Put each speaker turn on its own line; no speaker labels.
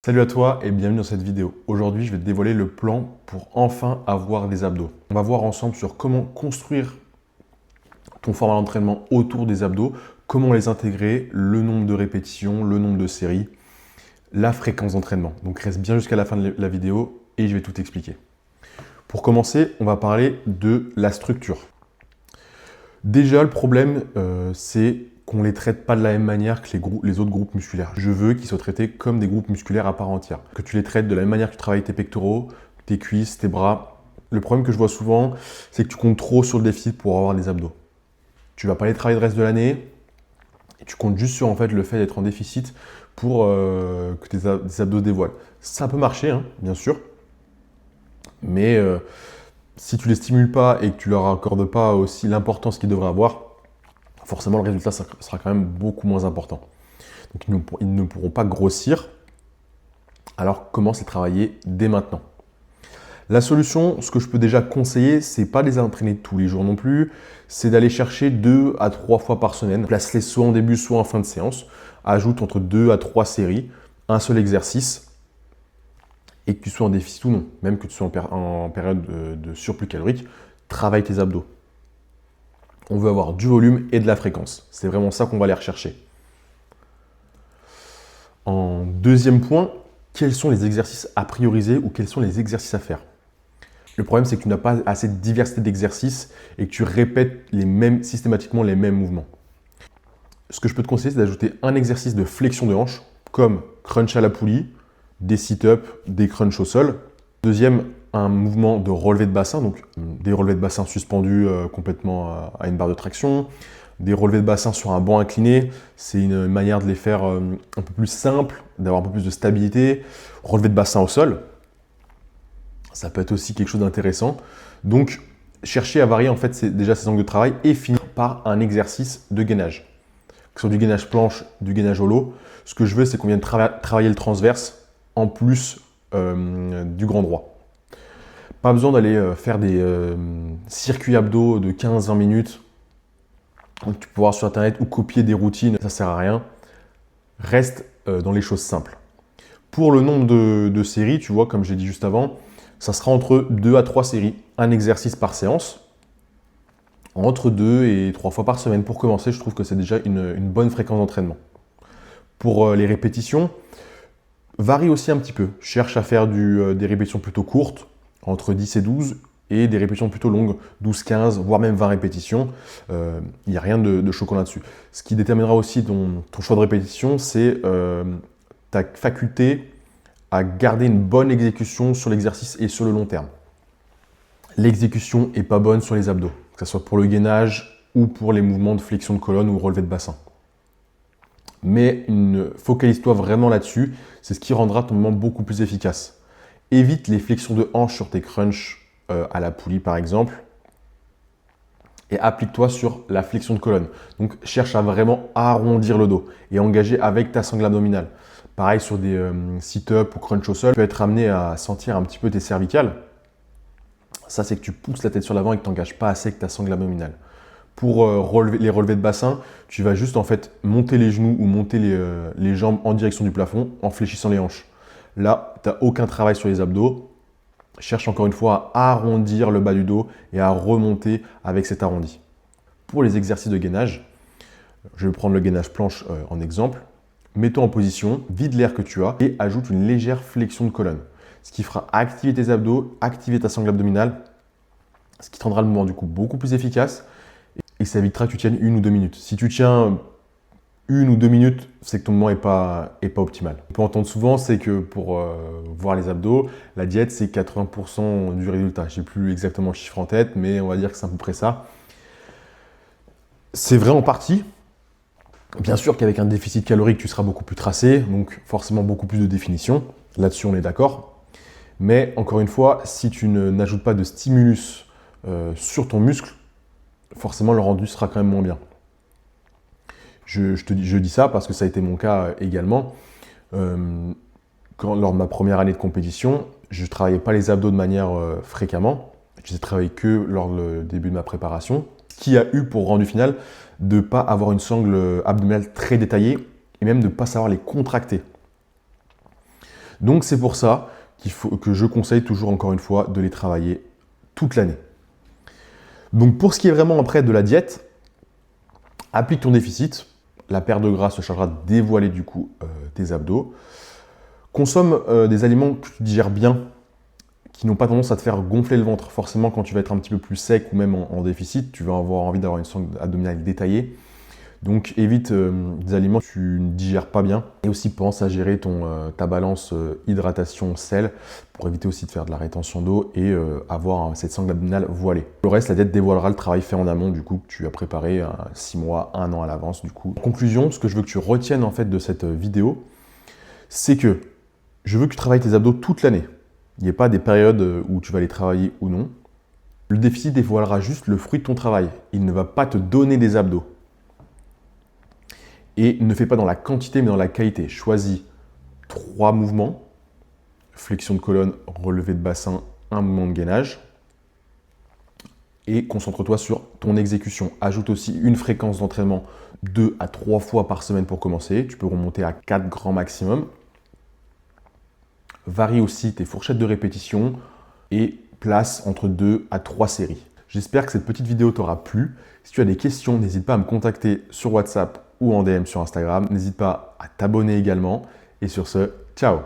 Salut à toi et bienvenue dans cette vidéo. Aujourd'hui, je vais te dévoiler le plan pour enfin avoir des abdos. On va voir ensemble sur comment construire ton format d'entraînement autour des abdos, comment les intégrer, le nombre de répétitions, le nombre de séries, la fréquence d'entraînement. Donc reste bien jusqu'à la fin de la vidéo et je vais tout expliquer. Pour commencer, on va parler de la structure. Déjà, le problème, c'est qu'on ne les traite pas de la même manière que les autres groupes musculaires. Je veux qu'ils soient traités comme des groupes musculaires à part entière. Que tu les traites de la même manière que tu travailles tes pectoraux, tes cuisses, tes bras. Le problème que je vois souvent, c'est que tu comptes trop sur le déficit pour avoir des abdos. Tu ne vas pas les travailler le reste de l'année, et tu comptes juste sur en fait, le fait d'être en déficit pour que tes abdos se dévoilent. Ça peut marcher, hein, bien sûr, mais si tu ne les stimules pas et que tu ne leur accordes pas aussi l'importance qu'ils devraient avoir, forcément le résultat sera quand même beaucoup moins important. Donc ils ne pourront pas grossir, alors commence à les travailler dès maintenant. La solution, ce que je peux déjà conseiller, c'est pas de les entraîner tous les jours non plus, c'est d'aller chercher 2 à 3 fois par semaine. Place-les soit en début, soit en fin de séance. Ajoute entre 2 à 3 séries, un seul exercice, et que tu sois en déficit ou non, même que tu sois en période de surplus calorique, travaille tes abdos. On veut avoir du volume et de la fréquence. C'est vraiment ça qu'on va aller rechercher. En deuxième point, quels sont les exercices à prioriser ou quels sont les exercices à faire? Le problème, c'est que tu n'as pas assez de diversité d'exercices et que tu répètes systématiquement les mêmes mouvements. Ce que je peux te conseiller, c'est d'ajouter un exercice de flexion de hanche, comme crunch à la poulie, des sit-ups, des crunchs au sol. Deuxième, un mouvement de relevé de bassin, donc des relevés de bassin suspendus complètement à une barre de traction, des relevés de bassin sur un banc incliné. C'est une manière de les faire un peu plus simple, d'avoir un peu plus de stabilité. Relevé de bassin au sol, ça peut être aussi quelque chose d'intéressant. Donc, chercher à varier en fait déjà ces angles de travail et finir par un exercice de gainage. Que ce soit du gainage planche, du gainage holo. Ce que je veux, c'est qu'on vienne travailler le transverse en plus du grand droit. Pas besoin d'aller faire des circuits abdos de 15-20 minutes. Donc, tu peux voir sur internet ou copier des routines, ça ne sert à rien. Reste dans les choses simples. Pour le nombre de séries, tu vois, comme j'ai dit juste avant, ça sera entre 2 à 3 séries, un exercice par séance, entre 2 et 3 fois par semaine. Pour commencer, je trouve que c'est déjà une bonne fréquence d'entraînement. Pour les répétitions, varie aussi un petit peu. Cherche à faire des répétitions plutôt courtes, entre 10 et 12, et des répétitions plutôt longues, 12, 15, voire même 20 répétitions. Il n'y a rien de choquant là-dessus. Ce qui déterminera aussi ton choix de répétition, c'est ta faculté à garder une bonne exécution sur l'exercice et sur le long terme. L'exécution n'est pas bonne sur les abdos, que ce soit pour le gainage ou pour les mouvements de flexion de colonne ou relevé de bassin. Mais focalise-toi vraiment là-dessus, c'est ce qui rendra ton mouvement beaucoup plus efficace. Évite les flexions de hanche sur tes crunchs à la poulie par exemple, et applique-toi sur la flexion de colonne. Donc cherche à vraiment arrondir le dos et engager avec ta sangle abdominale. Pareil sur des sit-ups ou crunch au sol, tu peux être amené à sentir un petit peu tes cervicales. Ça, c'est que tu pousses la tête sur l'avant et que tu n'engages pas assez avec ta sangle abdominale. Pour les relevés de bassin, tu vas juste en fait monter les genoux ou monter les jambes en direction du plafond en fléchissant les hanches. Là, tu n'as aucun travail sur les abdos. Cherche encore une fois à arrondir le bas du dos et à remonter avec cet arrondi. Pour les exercices de gainage, je vais prendre le gainage planche en exemple. Mets-toi en position, vide l'air que tu as et ajoute une légère flexion de colonne. Ce qui fera activer tes abdos, activer ta sangle abdominale, ce qui te rendra le mouvement du coup beaucoup plus efficace et ça évitera que tu tiennes 1 ou 2 minutes. Si tu tiens 1 ou 2 minutes, c'est que ton mouvement n'est pas optimal. On peut entendre souvent, c'est que pour voir les abdos, la diète c'est 80% du résultat. Je n'ai plus exactement le chiffre en tête, mais on va dire que c'est à peu près ça. C'est vrai en partie. Bien sûr qu'avec un déficit calorique, tu seras beaucoup plus tracé, donc forcément beaucoup plus de définition. Là-dessus, on est d'accord. Mais encore une fois, si tu n'ajoutes pas de stimulus sur ton muscle, forcément le rendu sera quand même moins bien. Je dis ça parce que ça a été mon cas également. Lors de ma première année de compétition, je ne travaillais pas les abdos de manière fréquemment. Je les ai travaillés que lors du début de ma préparation. Ce qui a eu pour rendu final de ne pas avoir une sangle abdominale très détaillée et même de ne pas savoir les contracter. Donc c'est pour ça que je conseille toujours encore une fois de les travailler toute l'année. Donc pour ce qui est vraiment après de la diète, applique ton déficit. La perte de gras se chargera de dévoiler du coup tes abdos. Consomme des aliments que tu digères bien, qui n'ont pas tendance à te faire gonfler le ventre. Forcément, quand tu vas être un petit peu plus sec ou même en déficit, tu vas avoir envie d'avoir une sangle abdominale détaillée. Donc évite des aliments que tu ne digères pas bien. Et aussi pense à gérer ta balance hydratation-sel pour éviter aussi de faire de la rétention d'eau et avoir cette sangle abdominale voilée. Le reste, la diète dévoilera le travail fait en amont du coup que tu as préparé 6 mois, 1 an à l'avance du coup. En conclusion, ce que je veux que tu retiennes en fait de cette vidéo, c'est que je veux que tu travailles tes abdos toute l'année. Il n'y a pas des périodes où tu vas les travailler ou non. Le déficit dévoilera juste le fruit de ton travail. Il ne va pas te donner des abdos. Et ne fais pas dans la quantité mais dans la qualité. Choisis 3 mouvements. Flexion de colonne, relevé de bassin, un mouvement de gainage. Et concentre-toi sur ton exécution. Ajoute aussi une fréquence d'entraînement 2 à 3 fois par semaine pour commencer. Tu peux remonter à 4 grands maximum. Varie aussi tes fourchettes de répétition et place entre 2 à 3 séries. J'espère que cette petite vidéo t'aura plu. Si tu as des questions, n'hésite pas à me contacter sur WhatsApp ou en DM sur Instagram. N'hésite pas à t'abonner également. Et sur ce, ciao!